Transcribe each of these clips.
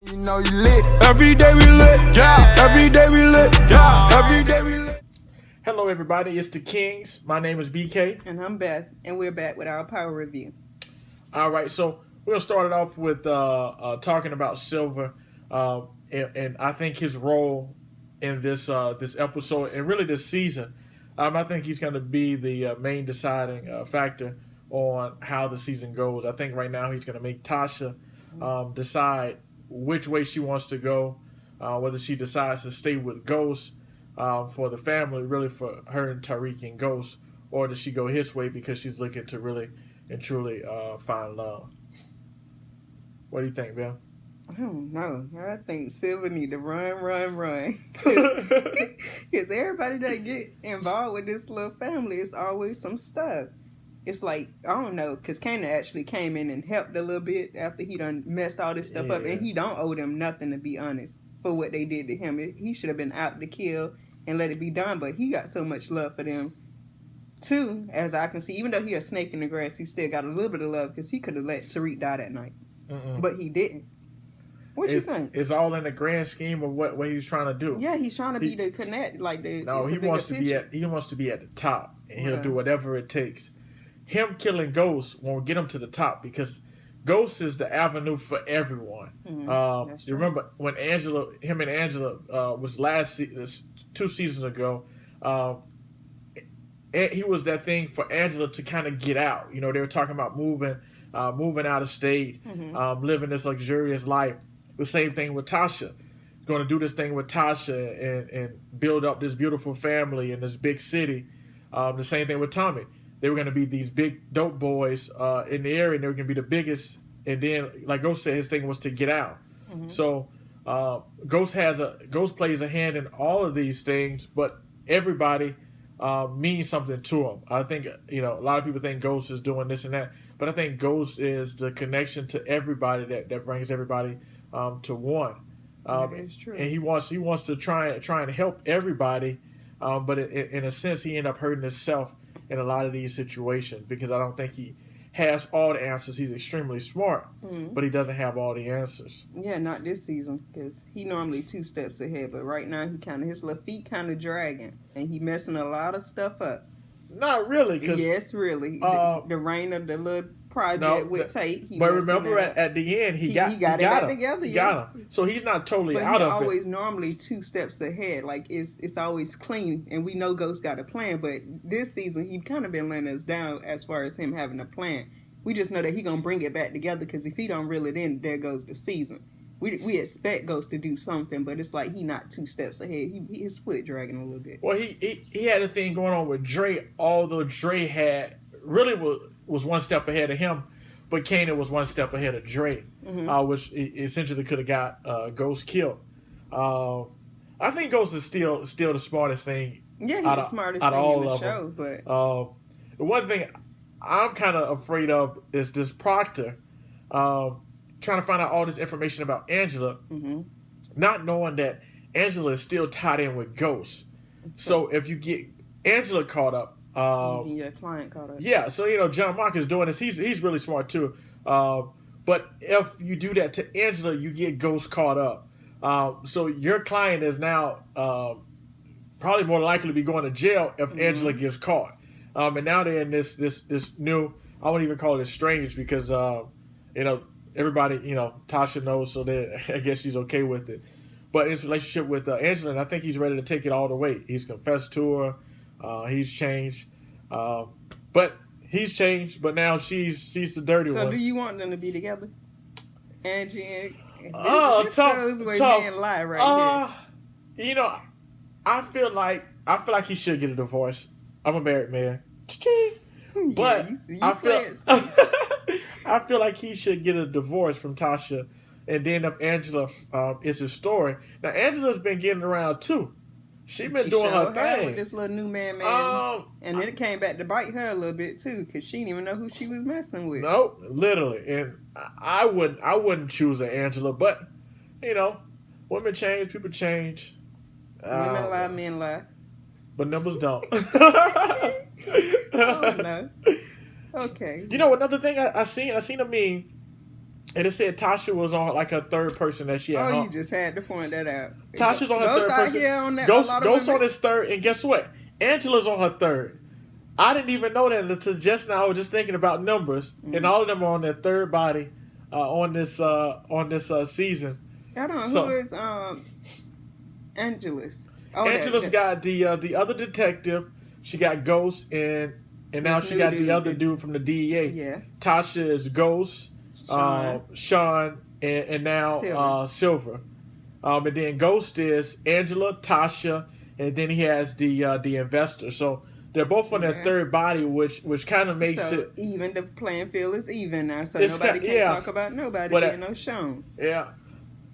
You know you lit. Every day we lit. Yeah. Every day we lit. Yeah. Every day we lit. Hello, everybody. It's the Kings. My name is BK. And I'm Beth, and we're back with our power review. All right, so we'll start it off with talking about Silver, and I think his role in this episode and really this season. I think he's going to be the main deciding factor on how the season goes. I think right now he's going to make Tasha decide which way she wants to go, whether she decides to stay with Ghost for the family, really for her and Tariq and Ghost, or does she go his way because she's looking to really and truly find love. What do you think, Bill? I don't know. I think Silver need to run. Because everybody that get involved with this little family, it's always some stuff. It's like, I don't know, because Kana actually came in and helped a little bit after he done messed all this stuff up. And he don't owe them nothing, to be honest, for what they did to him. He should have been out to kill and let it be done. But he got so much love for them, too, as I can see. Even though he a snake in the grass, he still got a little bit of love because he could have let Tariq die that night. But he didn't. What you think? It's all in the grand scheme of what he's trying to do. Yeah, he's trying to be the connect, like the. No, he wants to be at the top, and he'll do whatever it takes. Him killing Ghost won't get him to the top because Ghost is the avenue for everyone. You remember when him and Angela was 2 seasons ago. He was that thing for Angela to kind of get out. You know, they were talking about moving out of state, living this luxurious life. The same thing with Tasha. Going to do this thing with Tasha and build up this beautiful family in this big city. The same thing with Tommy. They were going to be these big dope boys in the area, and they were going to be the biggest. And then, like Ghost said, his thing was to get out. So Ghost plays a hand in all of these things, but everybody means something to him. I think, a lot of people think Ghost is doing this and that, but I think Ghost is the connection to everybody that brings everybody to one. That is true. And he wants to try and help everybody, but in a sense, he ended up hurting himself in a lot of these situations because I don't think he has all the answers. He's extremely smart, but he doesn't have all the answers. Yeah, not this season because he normally 2 steps ahead, but right now his little feet kind of dragging and he messing a lot of stuff up. Not really, yes, really. The reign of the little project with Tate. But remember, at the end, he got it together. He got him. So he's not totally out of it. But he always normally 2 steps ahead. Like, it's always clean, and we know Ghost got a plan. But this season, he kind of been letting us down as far as him having a plan. We just know that he going to bring it back together, because if he don't reel it in, there goes the season. We expect Ghost to do something, but it's like he not 2 steps ahead. His foot dragging a little bit. Well, he had a thing going on with Dre, although Dre was 1 step ahead of him, but Kanan was 1 step ahead of Dre, which essentially could have got Ghost killed. I think Ghost is still the smartest thing. Yeah, he's the smartest thing in the show. But the one thing I'm kind of afraid of is this Proctor trying to find out all this information about Angela, not knowing that Angela is still tied in with Ghost. So if you get Angela caught up, your client caught up. Yeah, so John Mark is doing this. He's really smart too. But if you do that to Angela, you get Ghost caught up. So your client is now probably more likely to be going to jail if Angela gets caught. And now they're in this new, I wouldn't even call it strange because everybody, Tasha knows, so I guess she's okay with it. But his relationship with Angela, and I think he's ready to take it all the way. He's confessed to her. He's changed. But he's changed, but now she's the dirty one. So do you want them to be together? Angie and... this tough, shows where tough. men lie right here. I feel like he should get a divorce. I'm a married man. But I feel like he should get a divorce from Tasha, and then if Angela is his story. Now Angela's been getting around too. She been doing her thing with this little new man, and then it came back to bite her a little bit too, because she didn't even know who she was messing with. No, literally, and I wouldn't choose an Angela, but women change, people change. Women lie, men lie, but numbers don't. Oh no. Okay. Another thing I seen a meme And it said Tasha was on like her third person that she had. Oh, you just had to point that out. Tasha's on her Ghost third out person. here on that. Ghost on his third, and guess what? Angela's on her third. I didn't even know that until just now. I was just thinking about numbers, and all of them are on their third body on this season. I don't know So- who is Angela's. Oh, Angela's got the other detective. She got Ghost, and now This she new got the dude. other dude from the DEA. Yeah. Tasha is Ghost, Sean, and now Silver. And then Ghost is Angela, Tasha, and then he has the investor. So they're both on their third body, which kind of makes So it even the playing field is even now, so It's nobody ki- can yeah. talk about nobody But, being no shown. yeah.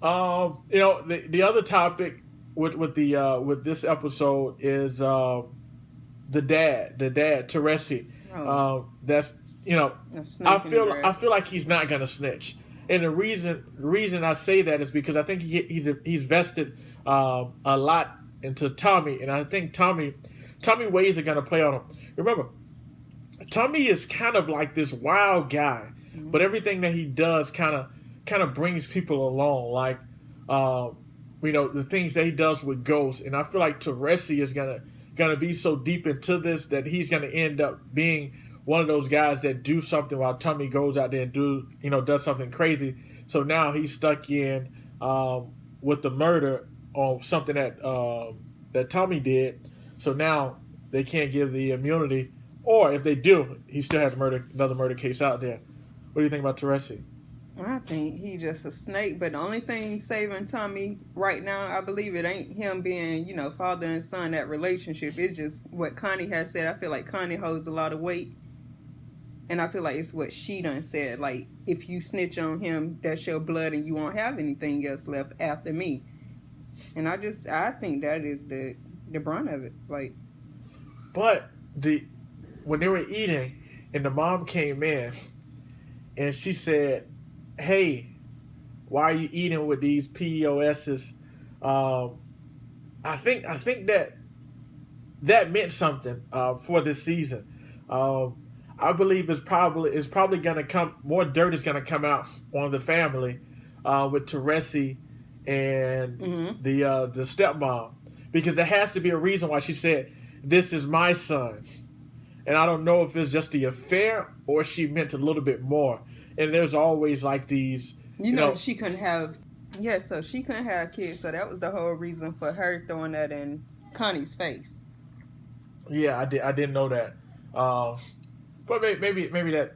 The other topic with this episode is the dad, Teresi. That's A snake I in the feel grass. like he's not gonna snitch, and the reason I say that is because I think he's vested a lot into Tommy, and I think Tommy ways are gonna play on him. Remember, Tommy is kind of like this wild guy, but everything that he does kind of brings people along, like the things that he does with Ghost, and I feel like Teresi is gonna be so deep into this that he's gonna end up being one of those guys that do something while Tommy goes out there and does something crazy. So now he's stuck in with the murder on something that Tommy did. So now they can't give the immunity, or if they do, he still has another murder case out there. What do you think about Teresi? I think he just a snake, but the only thing saving Tommy right now, I believe it ain't him being, father and son, that relationship. It's just what Connie has said. I feel like Connie holds a lot of weight. And I feel like it's what she done said. Like, if you snitch on him, that's your blood and you won't have anything else left after me. And I think that is the brunt of it. Like, But when they were eating and the mom came in and she said, "Hey, why are you eating with these POSs?" I think that meant something for this season. I believe it's probably gonna come, more dirt is gonna come out on the family with Teresi and the stepmom, because there has to be a reason why she said, "This is my son." And I don't know if it's just the affair or she meant a little bit more. And there's always like these, she couldn't have, so she couldn't have kids. So that was the whole reason for her throwing that in Connie's face. Yeah, I didn't know that. But maybe that.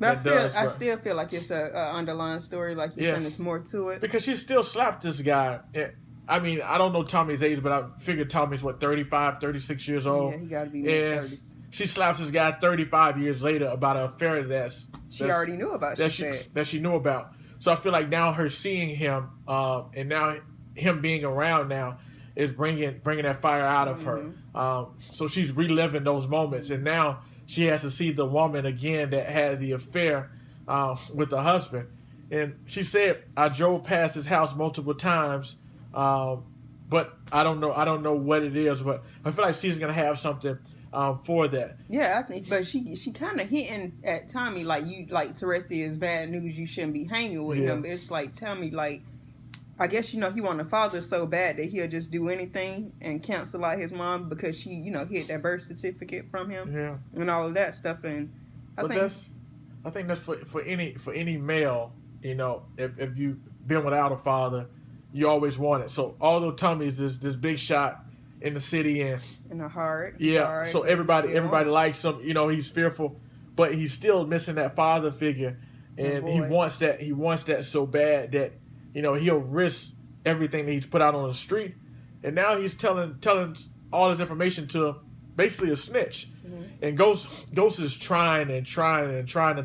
But that I still feel like it's a underlying story. Like you're saying, there's more to it. Because she still slapped this guy. I mean, I don't know Tommy's age, but I figured Tommy's 35, 36 years old. Yeah, he got to be mid-30s. She slaps this guy 35 years later about an affair she already knew about. That she knew about. So I feel like now her seeing him, and now him being around now, is bringing that fire out of her. So she's reliving those moments, and now she has to see the woman again that had the affair with the husband. And she said, "I drove past his house multiple times, but I don't know what it is. But I feel like she's gonna have something for that." Yeah, I think, but she kind of hitting at Tommy like Teresi is bad news. You shouldn't be hanging with him. It's like Tommy, like, I guess he want a father so bad that he'll just do anything and cancel out his mom because she hid that birth certificate from him and all of that stuff. And I think that's for any male. If you've been without a father, you always want it. So although Tommy's this big shot in the city and the heart, so everybody likes him. He's fearful, but he's still missing that father figure, and he wants that so bad that he'll risk everything that he's put out on the street, and now he's telling all this information to basically a snitch, and Ghost is trying to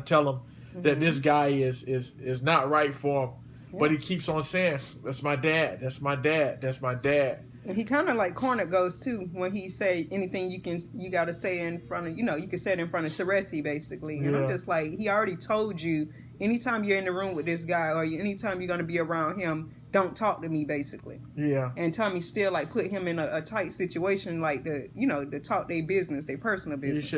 tell him that this guy is not right for him, but he keeps on saying, "That's my dad, that's my dad, that's my dad." And he kind of like cornered Ghost too when he say anything you got to say in front of, you can say it in front of Teresi basically. And I'm just like, he already told you, anytime you're in the room with this guy or anytime you're going to be around him, don't talk to me basically. Yeah. And Tommy still like put him in a tight situation, like to talk their business, their personal business. You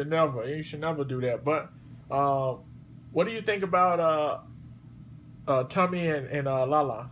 should never do that. But what do you think about Tommy and Lala.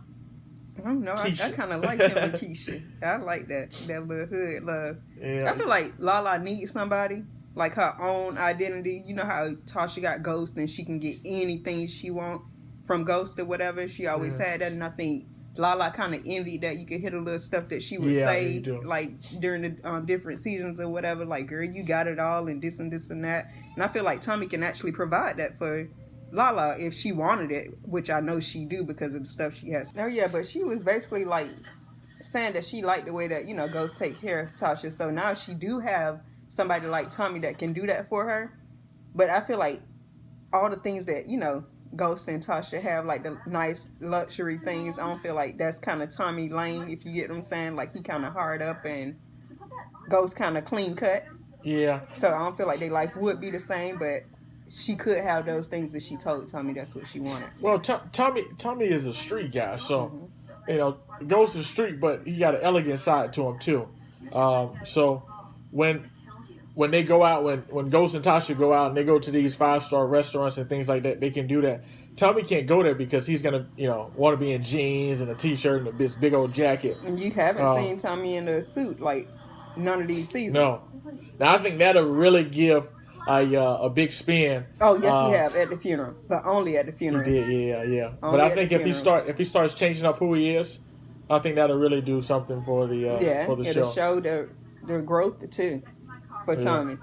I don't know. I Keisha. kind of like him and Keisha. I like that little hood love. Yeah. I feel like Lala needs somebody, like her own identity. You know how Tasha got Ghost and she can get anything she want from Ghost or whatever. She always had that, and I think Lala kind of envied that. You could hear the little stuff that she would say, like during the different seasons or whatever. Like, girl, you got it all, and this and this and that. And I feel like Tommy can actually provide that for Lala if she wanted it, which I know she do because of the stuff she has. Oh yeah, but she was basically like saying that she liked the way that, you know, Ghost take care of Tasha. So now she do have somebody like Tommy that can do that for her. But I feel like all the things that, you know, Ghost and Tasha have, like the nice luxury things, I don't feel like that's kind of Tommy lane, if you get what I'm saying. Like, he kind of hard up and Ghost kind of clean cut. Yeah. So I don't feel like their life would be the same, but she could have those things that she told Tommy that's what she wanted. Well, Tommy is a street guy, so you know, Ghost is street, but he got an elegant side to him too. So when they go out, when Ghost and Tasha go out and they go to these 5-star restaurants and things like that, they can do that. Tommy can't go there because he's gonna, you know, want to be in jeans and a t-shirt and this big old jacket. And you haven't seen Tommy in a suit like none of these seasons. No. Now I think that'll really give a big spin. Oh yes, we have at the funeral, but only at the funeral. He did, yeah. But I think if he starts changing up who he is, I think that'll really do something for the for the show. It'll show the growth too for Tommy.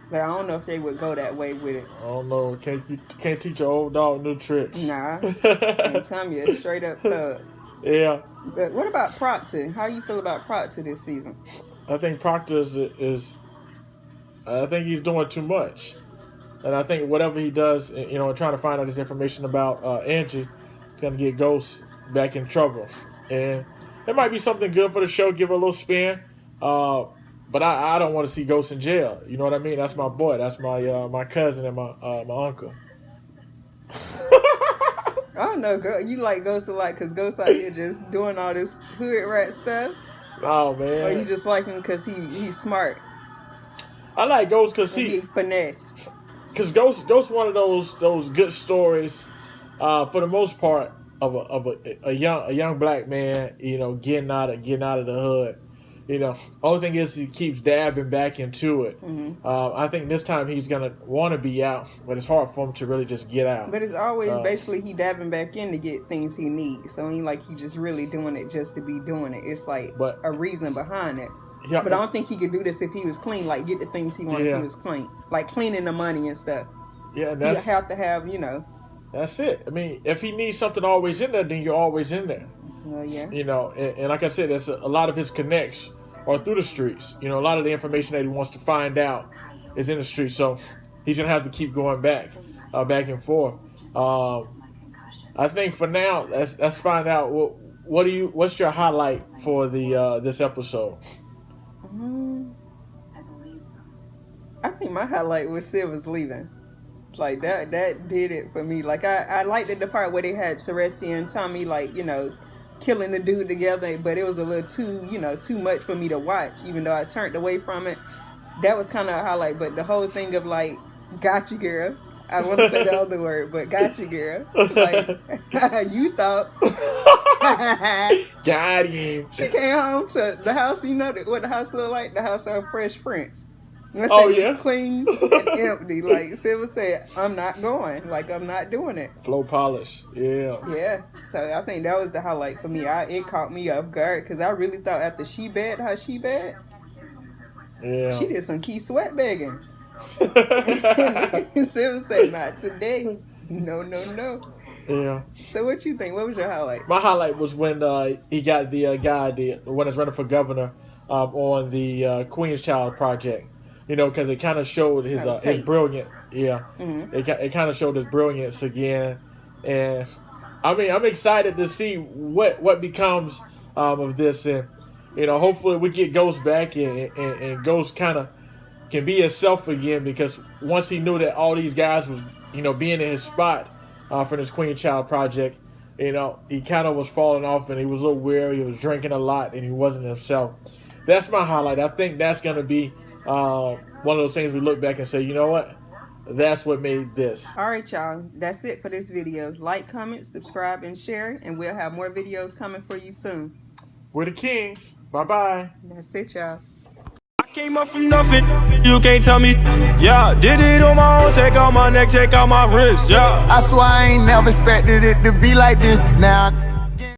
But I don't know if they would go that way with it. I don't know. Can't teach an old dog new tricks. Nah, and Tommy is straight up thug. Yeah. But what about Proctor? How you feel about Proctor this season? I think Proctor is I think he's doing too much. And I think whatever he does, you know, trying to find out this information about Angie, going to get Ghost back in trouble. And it might be something good for the show, give it a little spin. But I don't want to see Ghost in jail. You know what I mean? That's my boy. That's my cousin and my uncle. I don't know, girl. You like Ghost a lot because Ghost out here just doing all this hood rat stuff. Oh, man. Or you just like him because he's smart. I like Ghost because he finesse. Because Ghost one of those good stories, for the most part, of a young black man, you know, getting out of the hood. You know, only thing is he keeps dabbing back into it. Mm-hmm. I think this time he's gonna want to be out, but it's hard for him to really just get out. But it's always basically he dabbing back in to get things he needs. So it ain't like he just really doing it just to be doing it. It's like a reason behind it. Yeah, but I don't think he could do this if he was clean. Like, get the things he wanted if he was clean. Like, cleaning the money and stuff. Yeah, you have to have, you know. That's it. I mean, if he needs something always in there, then you're always in there. Well, yeah. You know, and like I said, there's a lot of his connects are through the streets. You know, a lot of the information that he wants to find out is in the streets. So he's going to have to keep going back and forth. I think for now, let's find out what's your highlight for this episode. I think my highlight was Silver's leaving. Like, that did it for me. Like, I liked the part where they had Teresi and Tommy, like, you know, killing the dude together, but it was a little too much for me to watch, even though I turned away from it. That was kind of a highlight, but the whole thing of, like, gotcha, girl. I want to say the other word, but gotcha, girl. Like, you thought. Got him. She came home to the house, you know what the house looked like? The house of Fresh Prince. It was clean and empty. Like Silver said, I'm not going. Like, I'm not doing it. Flow polish. Yeah. Yeah. So I think that was the highlight for me. It caught me off guard because I really thought after she bed, yeah, she did some key sweat begging. Silver said, not today. No. Yeah. So what you think? What was your highlight? My highlight was when he got the guy, the one that's running for governor, on the Queen's Child project. You know, because it kind of showed his brilliance. Yeah. Mm-hmm. It kind of showed his brilliance again, and I mean, I'm excited to see what becomes of this, and you know, hopefully we get Ghost back and Ghost kind of can be himself again, because once he knew that all these guys was, you know, being in his spot for this Queen Child project, you know, he kind of was falling off and he was a little weary. He was drinking a lot and he wasn't himself. That's my highlight. I think that's going to be one of those things we look back and say, you know what? That's what made this. All right, y'all. That's it for this video. Like, comment, subscribe, and share, and we'll have more videos coming for you soon. We're the Kings. Bye-bye. That's it, y'all. I came up from nothing, you can't tell me. Yeah, did it on my own, take out my neck, take out my wrist. Yeah, I swear I ain't never expected it to be like this. Now